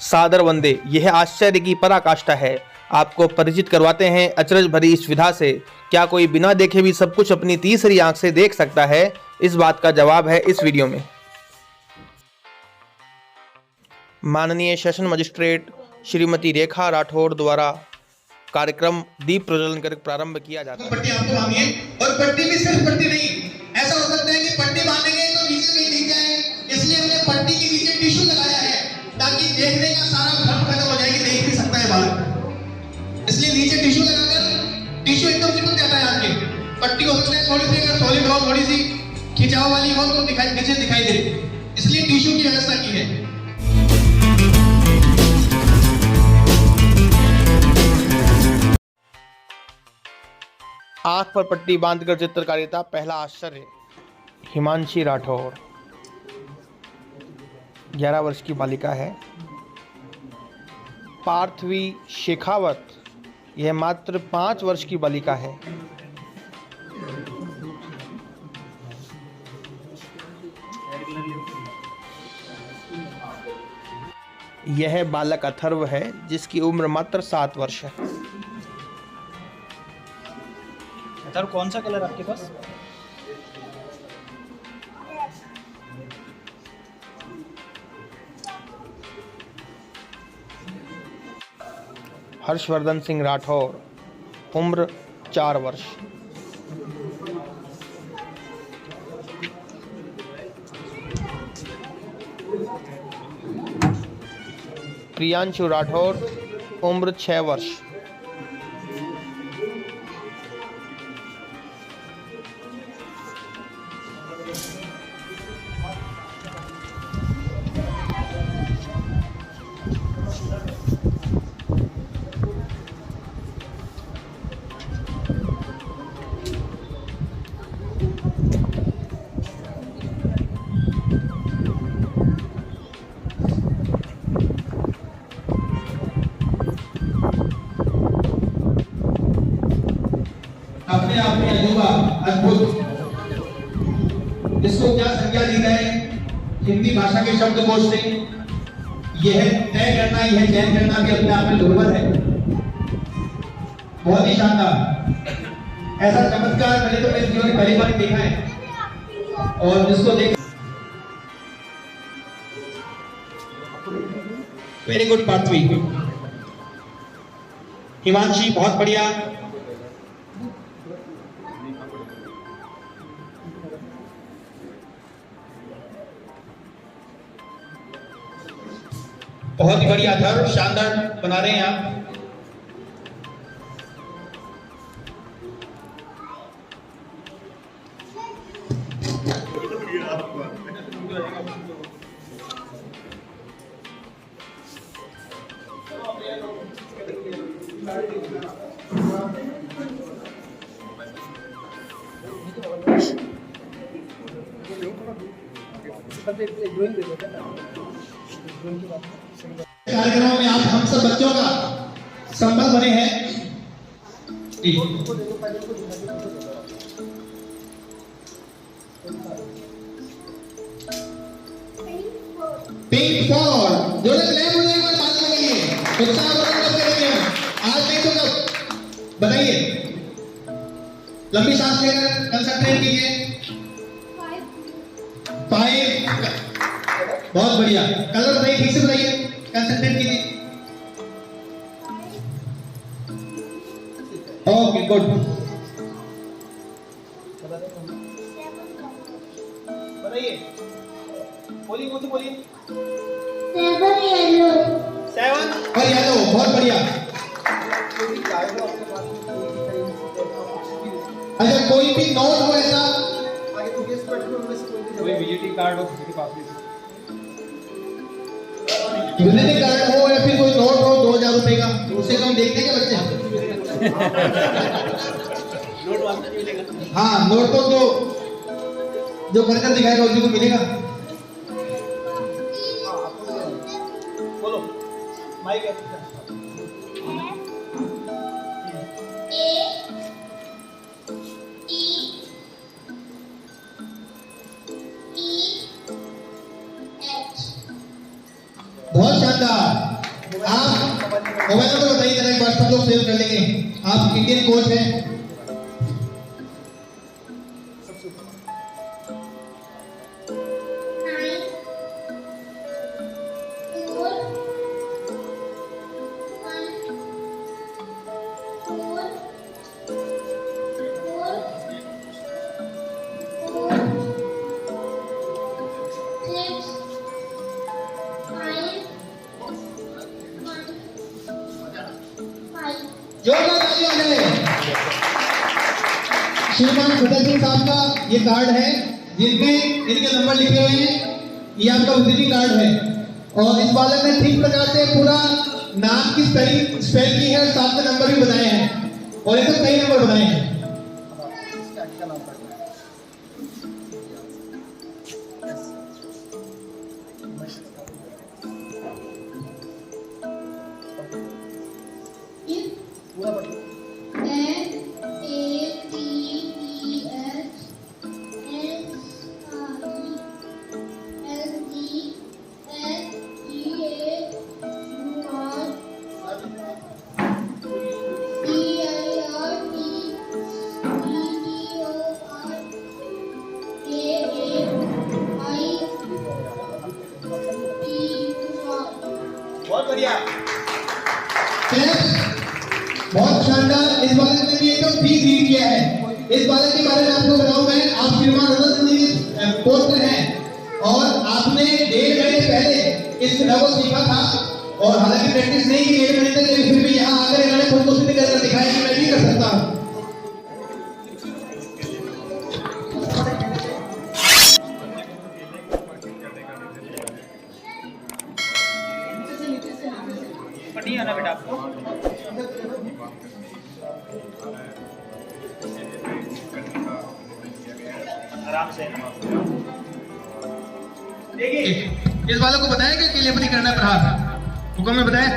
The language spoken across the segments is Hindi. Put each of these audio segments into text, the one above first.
सादर वंदे। यह आश्चर्य की पराकाष्ठा है। आपको परिचित करवाते हैं अचरज भरी इस विधा से। क्या कोई बिना देखे भी सब कुछ अपनी तीसरी आंख से देख सकता है? इस बात का जवाब है इस वीडियो में। माननीय सेशन मजिस्ट्रेट श्रीमती रेखा राठौर द्वारा कार्यक्रम दीप प्रज्वलन कर प्रारंभ किया जाता है। पट्टी आपको बांधिए, और पट्टी भी सिर्फ पट्टी नहीं, ऐसा हो सकता है कि पट्टी बांधेंगे तो नीचे कहीं दिख जाए, इसलिए हमने पट्टी के नीचे टिश्यू लगाया है ताकि देखने का सारा भ्रम खत्म हो जाए कि देख भी सकता है बाहर। इसलिए नीचे टिश्यू लगाकर, टिश्यू एकदम चिपक जाता है आपके। पट्टी हो सकता है थोड़ी सी अगर सॉलिड हो, थोड़ी सी खिंचाव वाली हो तो नीचे दिखाई दे, इसलिए टिश्यू की व्यवस्था की है। आंख पर पट्टी बांधकर चित्रकारिता पहला आश्चर्य। हिमांशी राठौर 11 वर्ष की बालिका है। पार्थवी शेखावत, यह मात्र 5 वर्ष की बालिका है। यह बालक अथर्व है जिसकी उम्र मात्र 7 वर्ष है। सर कौन सा कलर आपके पास? हर्षवर्धन सिंह राठौर उम्र 4 वर्ष। प्रियांशु राठौर उम्र 6 वर्ष। अपने आप में अजूबा, अद्भुत, इसको क्या संज्ञा दी जाए हिंदी भाषा के शब्दकोश से? यह तय करना, यह चयन करना भी अपने आप में दुर्लभ है। बहुत ही शानदार, ऐसा चमत्कार मैंने तो मेरे जीवन में पहली बार देखा है। और जिसको देख वेरी गुड पार्थवी। हिमांशी बहुत बढ़िया। बहुत ही बढ़िया अथर्व, शानदार बना रहे हैं आप। कार्यक्रमों में आप हम सब बच्चों का संबल बने हैं। पिंक फॉर जो लोग ले मुझे एक बार बात करेंगे, उत्साह करेंगे। आज नहीं तो कब बताइए। लंबी सांस लेकर कंसंट्रेट कीजिए। 5 बहुत बढ़िया। कलर बताइए, ठीक से बताइए, कंसंट्रेट कीजिए। Okay good. बताइए, बोलिए, कौन सी बोलिए? 7 और येलो, बहुत बढ़िया। अच्छा, कोई भी नोट हो ऐसा कोई विजिटिंग कार्ड हो किसी के पास भी? विजिटिंग कार्ड हो या फिर कोई नोट हो 2000 रुपए का, उसे तो हम देखते हैं बच्चे। नोट वाला नहीं मिलेगा। हाँ, नोट तो जो घर का दिखाएगा उसी को मिलेगा। बोलो माइक है। बहुत शानदार। आप मोबाइल नंबर बताइए जरा एक बार, सब लोग सेव कर लेंगे। आप इंडियन कोच हैं। जोरदार तालियां हैं। श्रीमान फतेह सिंह साहब का ये कार्ड है जिनमें इनके नंबर लिखे हुए हैं। ये आपका विजिटिंग कार्ड है और इस बालक ने ठीक प्रकार से पूरा नाम की स्पेल की है और साथ में नंबर भी बताए हैं और ऐसे कई नंबर बताए हैं। बहुत बढ़िया। बहुत शानदार। इस बालक ने भी एकदम ठीक रीड किया है। इस बालक के बारे में आपको बताऊं मैं, आप श्रीमान रतन सिंह जी पोस्ट हैं और आपने 1.5 महीने पहले इस विधा को सीखा था और हालांकि प्रैक्टिस नहीं की 1.5 महीने तक, लेकिन फिर भी यहाँ आकर इन्होंने खुद को सिद्ध करके दिखाया कि मैं भी कर सकता हूँ। नहीं आना बेटा आपको। आराम से देखिए, इस बालक को बताया कि केलेपति करना प्रहार हुक्म में बताया।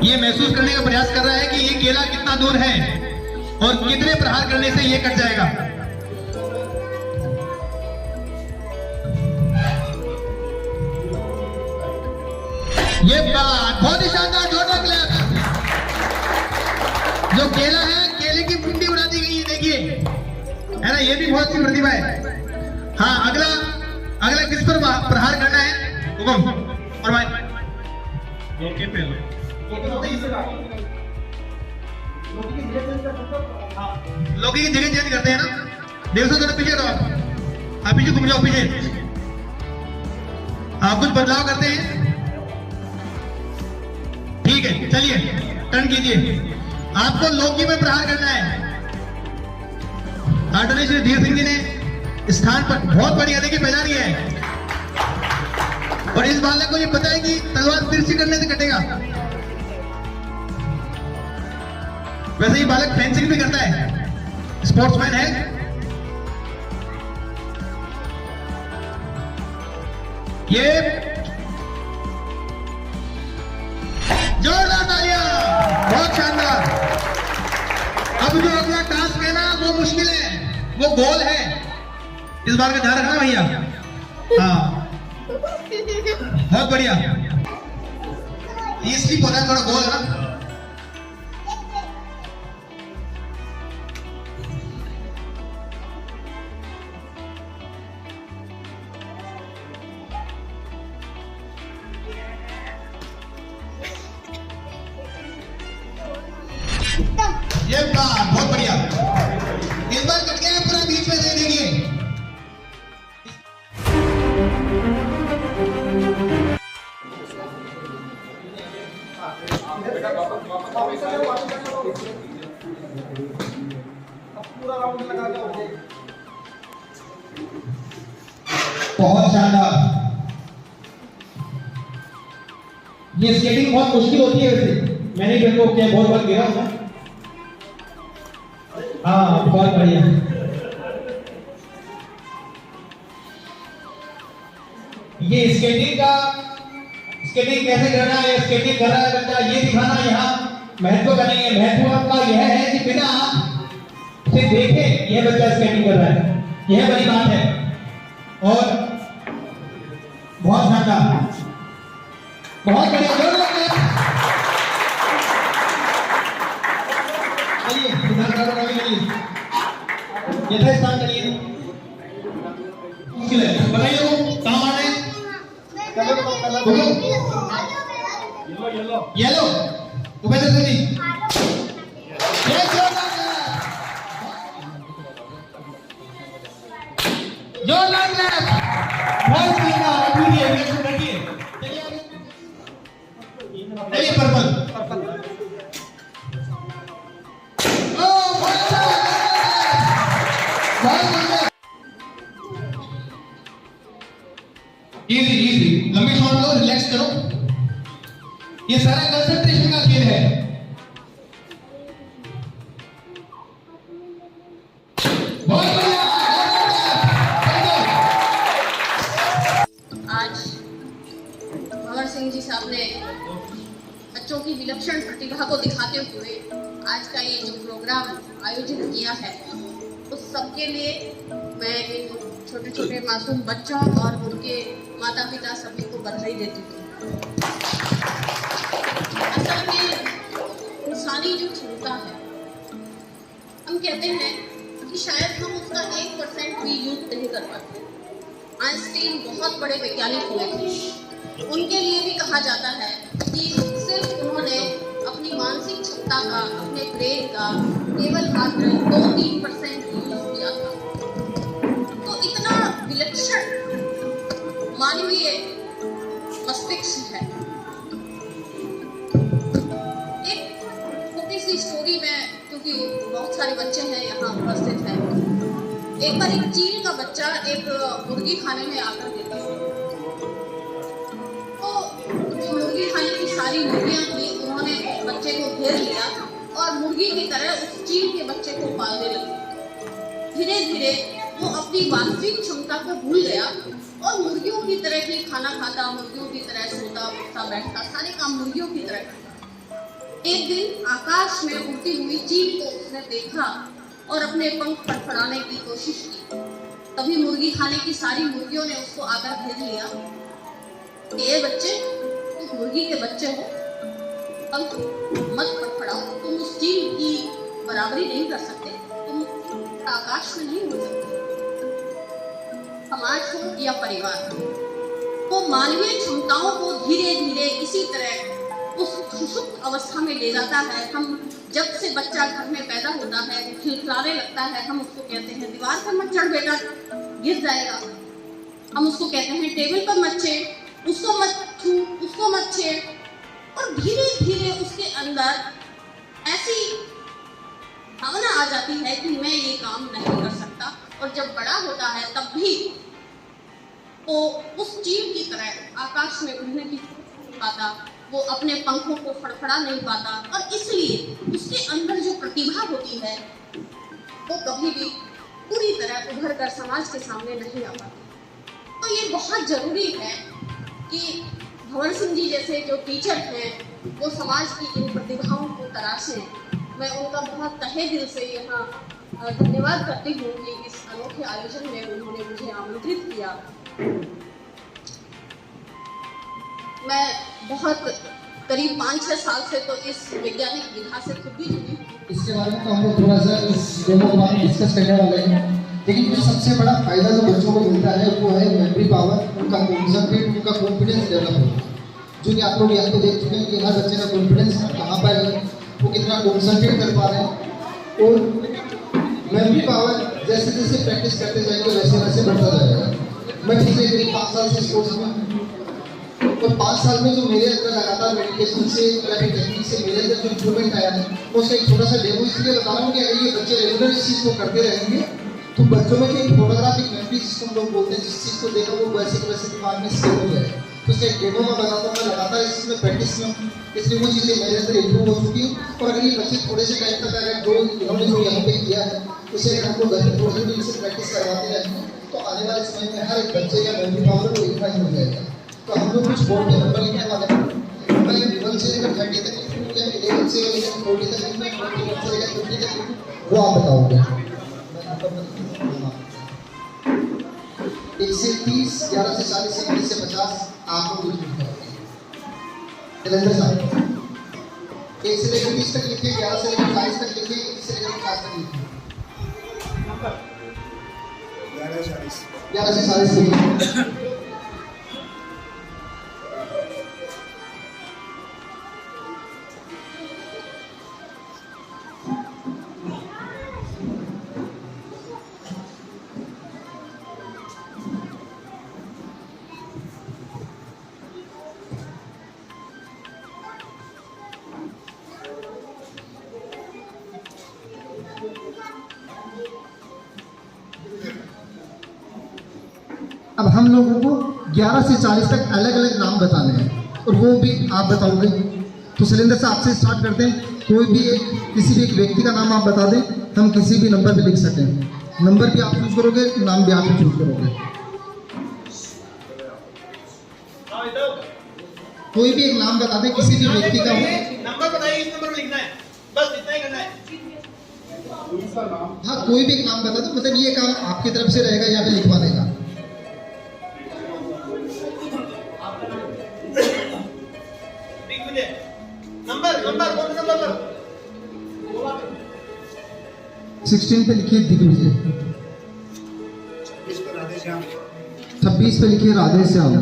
ये महसूस करने का प्रयास कर रहा है कि ये केला कितना दूर है और कितने प्रहार करने से ये कट जाएगा। ये बात बहुत ही शानदार, जोरदार क्लैप। जो केला है, केले की मुंडी उड़ा दी गई है, देखिए, है ना। ये भी बहुत सी प्रतिभा है। हाँ, अगला किस पर प्रहार करना है हुकुम और भाई लोकी पे लोकी की जगह चेंज करते हैं ना। देखो थोड़ा पीछे रहो, आप पीछे घूम जाओ, पीछे आप कुछ बदलाव करते हैं। ठीक है, चलिए टर्न कीजिए। आपको लौकी में प्रहार करना है। आदरणीय श्री धीर सिंह जी ने स्थान पर बहुत बढ़िया देखिए पहला रही है और इस बालक को ये पता है कि तलवार तिरछी करने से कटेगा। वैसे ही बालक फेंसिंग भी करता है, स्पोर्ट्समैन है। ये जोरदार तालियां, बहुत शानदार। अब जो अगला टास्क है ना, वो मुश्किल है, वो गोल है। इस बार का ध्यान रखना भैया। हाँ, बहुत बढ़िया। ये स्लिप हो रहा है, थोड़ा गोल है ना। ये बात बहुत बढ़िया। इस बार कट गया है पूरा, बीच में दे देंगे। बहुत शानदार। ये स्केटिंग बहुत मुश्किल होती है वैसे, मैंने भी अनुभव किया, बहुत बार गिरा हूं। हाँ, बहुत बढ़िया। ये स्केटिंग कैसे करना है, स्केटिंग कर रहा है बच्चा, ये दिखाना यहाँ महत्व का नहीं है। महत्व आपका यह है कि बिना से देखे यह बच्चा स्केटिंग कर रहा है, यह बड़ी बात है। और बहुत शानदार। बहुत बढ़िया, जोरदार क्लैप। चलिए इधर करो, चलिए यथास्थान करिए। बताइए वो कहाँ मारना है? येलो उपेंद्र सिंह जी। ये जोरदार क्लैप, जोरदार क्लैप। बहुत बढ़िया, रखिए रखिए। चलिए पर्पल। इजी इजी, लंबी सांस लो, रिलैक्स करो। ये सारा कंसंट्रेशन का खेल है। बहुत बढ़िया। आज भंवर सिंह जी साहब ने बच्चों की विलक्षण प्रतिभा को दिखाते हुए आज का ये जो प्रोग्राम आयोजित किया है, उस सबके लिए मैं इन छोटे छोटे मासूम बच्चों और उनके माता पिता सभी को बधाई देती हूँ। असल में इंसानी जो क्षमता है, हम कहते हैं कि शायद हम उसका 1% भी यूज नहीं कर पाते। आइंस्टीन बहुत बड़े वैज्ञानिक हुए थे, उनके लिए भी कहा जाता है कि सिर्फ उन्होंने अपनी मानसिक क्षमता का, अपने ब्रेन का केवल मात्र 2-3% यूज किया था। तो इतना विलक्षण मानवीय मस्तिष्क है। एक छोटी सी स्टोरी में, क्योंकि बहुत सारे बच्चे हैं यहाँ उपस्थित हैं, एक बार एक चील का बच्चा एक मुर्गी खाने में आकर गिर गया। तो जो मुर्गी खाने की सारी मुर्गियां थी, उन्होंने बच्चे को घेर लिया और मुर्गी की तरह उस चील के बच्चे को पालने लगे। धीरे धीरे वो अपनी वास्तविक क्षमता को भूल गया और मुर्गियों की तरह ही खाना खाता, मुर्गियों की तरह सोता, उठता, बैठता, सारे काम मुर्गियों की तरह करता। एक दिन आकाश में उड़ती हुई चील को उसने देखा और अपने पंख फड़फड़ाने की कोशिश की। तभी मुर्गी खाने की सारी मुर्गियों ने उसको आकर घेर लिया कि ये बच्चे, तुम मुर्गी के बच्चे हो, पंख मत फड़फड़ाओ, तुम उस चील की बराबरी नहीं कर सकते, तुम आकाश में नहीं उड़ सकते। समाज हो या परिवार, तो मानवीय क्षमताओं को धीरे धीरे इसी तरह उस सुषुप्त अवस्था में ले जाता है। हम जब से बच्चा घर में पैदा होता है, वो खिलखिलाने लगता है, हम उसको कहते हैं दीवार पर मत चढ़ बेटा, गिर जाएगा। हम उसको कहते हैं टेबल पर मत छेड़, उसको मत छू, उसको मत छेड़। और धीरे धीरे उसके अंदर ऐसी भावना आ जाती है कि मैं ये काम नहीं कर सकता। और जब बड़ा होता है तब भी वो उस चील की तरह आकाश में उड़ने की पाता, वो अपने पंखों को फड़फड़ा नहीं पाता और इसलिए उसके अंदर जो प्रतिभा होती है वो कभी भी पूरी तरह उभर कर समाज के सामने नहीं आ पाती। तो ये बहुत जरूरी है कि भंवर सिंह जी जैसे जो टीचर हैं वो समाज की इन प्रतिभाओं को तराशें। मैं उनका बहुत तहे दिल से यहाँ धन्यवाद करती हूँ कि इस अनोखे आयोजन में उन्होंने मुझे आमंत्रित किया। मैं बहुत करीब 5-6 साल से तो इस वैज्ञानिक विधा से खुद भी जुड़ी हूँ। इसके बारे में तो हम लोग थोड़ा सा इस डेमो के बारे में डिस्कस करने वाले हैं, लेकिन जो सबसे बड़ा फायदा जो बच्चों को मिलता है वो है मेमोरी पावर, उनका कॉन्सेंट्रेट, उनका कॉन्फिडेंस डेवलप होता है। जो कि आप लोग यहाँ पे देख चुके हैं कि हर बच्चे का कॉन्फिडेंस कहाँ पर है, वो कितना कॉन्सेंट्रेट कर पा रहे हैं। और मेमोरी पावर जैसे जैसे प्रैक्टिस करते जाएंगे वैसे वैसे बढ़ता जाएगा। मैं पिछले करीब 5 साल से स्पोर्ट्स में, और 5 साल में जो मेरे अंदर लगातार मेडिटेशन से, टेक्निक से मेरे अंदर जो इम्प्रूवमेंट आया है, उसका एक छोटा सा डेमो इसलिए बता रहा हूँ कि अगर ये बच्चे रेगुलर इस चीज़ को करते रहेंगे तो बच्चों में जो एक फोटोग्राफिक मेमोरी सिस्टम लोग बोलते हैं, जिस चीज़ को देखा वो वैसे के वैसे दिमाग में सेव हो जाए। तो उसका एक डेमो मैं बताता हूँ, मैं लगातार इस चीज़ में प्रैक्टिस में, इसलिए वो चीज़ें मेरे अंदर इम्प्रूव हो चुकी हैं। और अगर ये बच्चे थोड़े से टाइम तक अगर जो इन्होंने जो यहाँ पे किया है उसे अगर हम लोग घर में थोड़े दिन से प्रैक्टिस करवाते रहेंगे तो आने वाले समय में हर एक बच्चे का मेमोरी पावर को इतना ही हो जाएगा। तो हम लोग कुछ बोर्ड में नंबर लिखने वाले हैं, मैं 1 से लेकर 30 तक लिखूँ या 11 से लेकर 40 तक लिखूँ, 41 से लेकर 50 तक लिखूँ, वो आप बताओगे। 1 से 30, 11 से 40, 21 से 50 आप लोग कुछ लिखते हैं। शैलेंद्र साहब 1 से लेकर 20 तक लिखिए, 11 से लेकर 22 तक लिखिए, 21 से लेकर 50 तक लिखिए। 11 से 40 लिखिए। अब हम लोगों को 11 से 40 तक अलग अलग नाम बताने हैं और वो भी आप बताओगे। तो शैलेंद्र से आपसे स्टार्ट करते हैं। कोई भी किसी भी एक व्यक्ति का नाम आप बता दें, हम किसी भी नंबर पे लिख सकें। नंबर भी आप चूज करोगे, नाम भी आप ही चूज करोगे। कोई भी एक नाम बता दें किसी भी व्यक्ति का हो। नंबर बताइए, इस नंबर में लिखना है, बस इतना ही करना है। हाँ, कोई भी एक नाम बता दो, मतलब ये काम आपकी तरफ से रहेगा या फिर लिखवा देगा। नंबर नंबर कौन सा नंबर? 16 पे लिखिए दिग्विजय, 26 पे लिखिए राधे श्याम,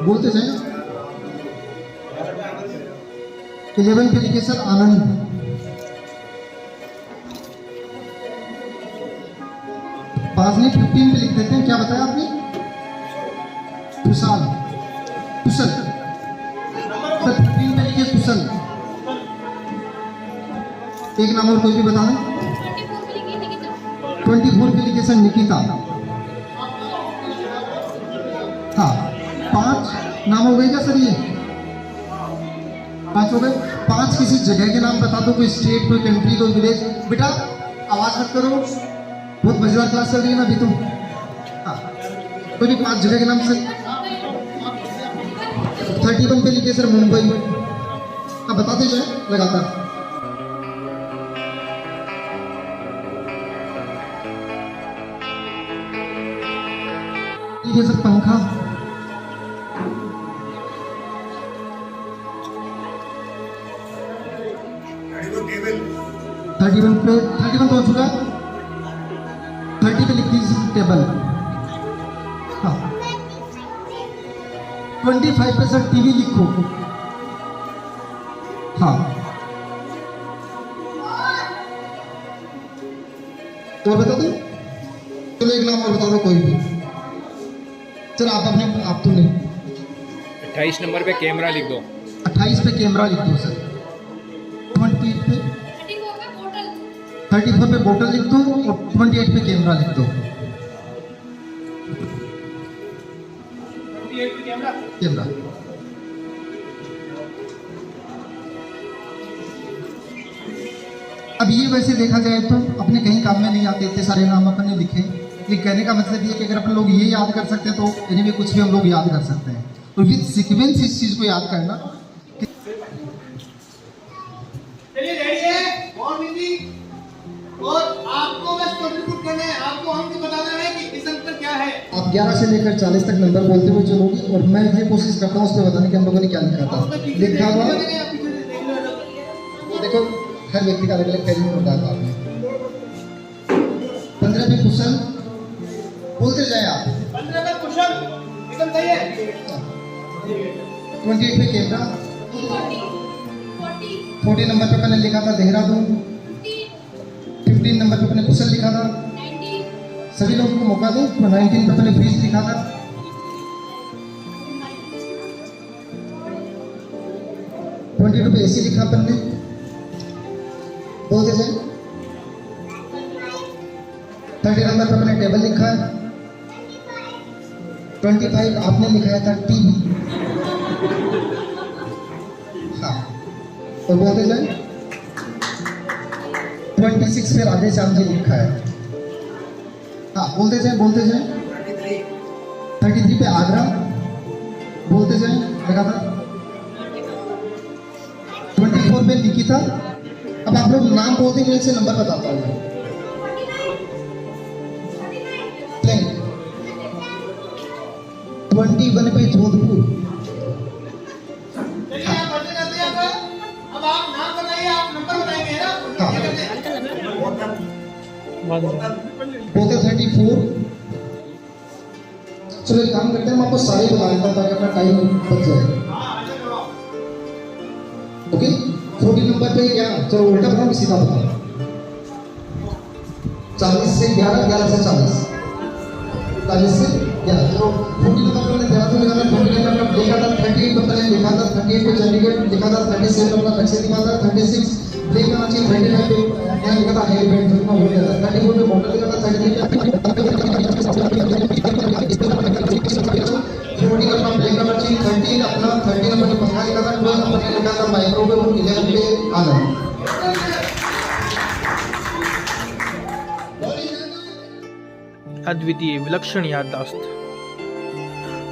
बोलते जाए। 11 पे लिखिए सर आनंद, 5 नहीं 15 पे लिख देते हैं। क्या बताया आपने? कुशल, कुशल सर 15 पे लिखिए कुशल। एक नाम और कोई भी बता दें। 24 पे लिखिए सर निकिता। हाँ, 5 नाम हो गए क्या सर? ये 5 हो गए। 5 किसी जगह के नाम बता दो, कोई स्टेट, कोई कंट्री, कोई विलेज। बेटा आवाज मत करो, बहुत मजेदार क्लास चल रही है ना अभी तो। हाँ, कोई भी 5 जगह के नाम सर। 31 पे लिखिए सर मुंबई। अब बताते जाए लगातार। लिखिए सर पंखा। 31 तो हो चुका है। 30 पे लिख दीजिए टेबल। हाँ, 25 पे सर टीवी लिखो। हाँ, और बता दो। चलो एक नाम और बता दो कोई भी। सर आप अपने आप तो नहीं। 28 नंबर पे कैमरा लिख दो। 28 पे कैमरा लिख दो सर। 20 पे 34 पे बोतल लिख दो और 28 पे कैमरा लिख दो। कैमरा। अब ये वैसे देखा जाए तो अपने कहीं काम में नहीं आते, इतने सारे नाम अपने लिखे। ये कहने का मतलब ये कि अगर अपन लोग ये याद कर सकते हैं तो एनीवे कुछ भी हम लोग याद कर सकते हैं। और विद सीक्वेंस इस चीज को याद करना। चलिए रेडी है और हिंदी, और आपको बस कंट्रीब्यूट करना है। आपको हमको बताना है कि इस अंक पर क्या है। आप 11 से लेकर 40 तक नंबर बोलते हुए चलोगे और मैं ये कोशिश करता हूँ उसमें बताने की हम लोगों ने क्या लिखा था। लिखा हुआ वो देखो, हर व्यक्ति का अलग अलग टैलेंट होता है। आपने 15 पे कुशल बोलते जाए आप। 15 पे कुशल एकदम सही है। 28 पे कैमरा। 40 नंबर पे मैंने लिखा था देहरादून। 15 नंबर पे अपने कुशल लिखा था। सभी लोगों को मौका दो। 19 पे अपने ब्रिज लिखा था। 22 पे एसी लिखा अपन ने। बोलते जाए। 30 नंबर पे अपने टेबल लिखा है। 25 आपने लिखाया था टीवी। हाँ, और बोलते जाए। 26 पे राधे श्याम जी लिखा है। हाँ, बोलते जाए बोलते जाए। 33 पे आगरा। बोलते जाए लगातार। 24 पे निकिता। अब आप लोग नाम बोलते हुए से नंबर बताता हूँ। 21 पे जोधपुर। चलिए आप बंद कर दिया अब आप नाम बताइए, आप नंबर बताएंगे है ना? हाँ। ये करते हैं। पोते 34। चलो एक काम करते हैं, मैं आपको सारे बता देता हूँ ताकि अपना टाइम बच जाए। ओके 40 नंबर पे क्या, चलो उल्टा बताओ सीधा बताओ। 40 से 11, 11 से 40, 40 से 11। चलो 40 नंबर पे मैंने 13 तो लिखा था, 40 नंबर पे लिखा था 38 पर मैंने लिखा था, 38 पे चंडीगढ़ लिखा था, 37 अपना लक्ष्य लिखा था, 36 ब्रेक आना चाहिए, 39 पे यहाँ लिखा था हेयर बैंड जो मैं बोल रहा था, 34 पे मॉडल लिखा था, 33 पे 40 अपना ब्रेक आना चाहिए, 13 अपना 13 नंबर पे पंखा लिखा था, 12 अपने लिखा था माइक्रोवेव, 11 पे आना। अद्वितीय विलक्षण याददाश्त।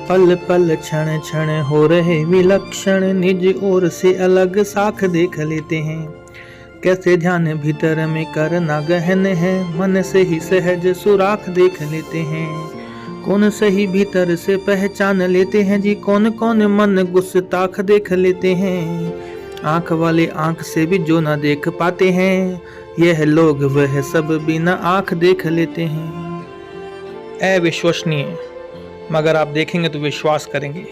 पल पल क्षण क्षण हो रहे विलक्षण, निज ओर से अलग साख देख लेते हैं। कैसे ध्यान भीतर में करना गहन है, मन से ही सहज सुराख देख लेते हैं। कौन सही भीतर से पहचान लेते हैं जी, कौन कौन मन गुस्ताख देख लेते हैं। आंख वाले आंख से भी जो ना देख पाते हैं, यह लोग वह सब बिना आंख देख लेते हैं। अविश्वसनीय, मगर आप देखेंगे तो विश्वास करेंगे।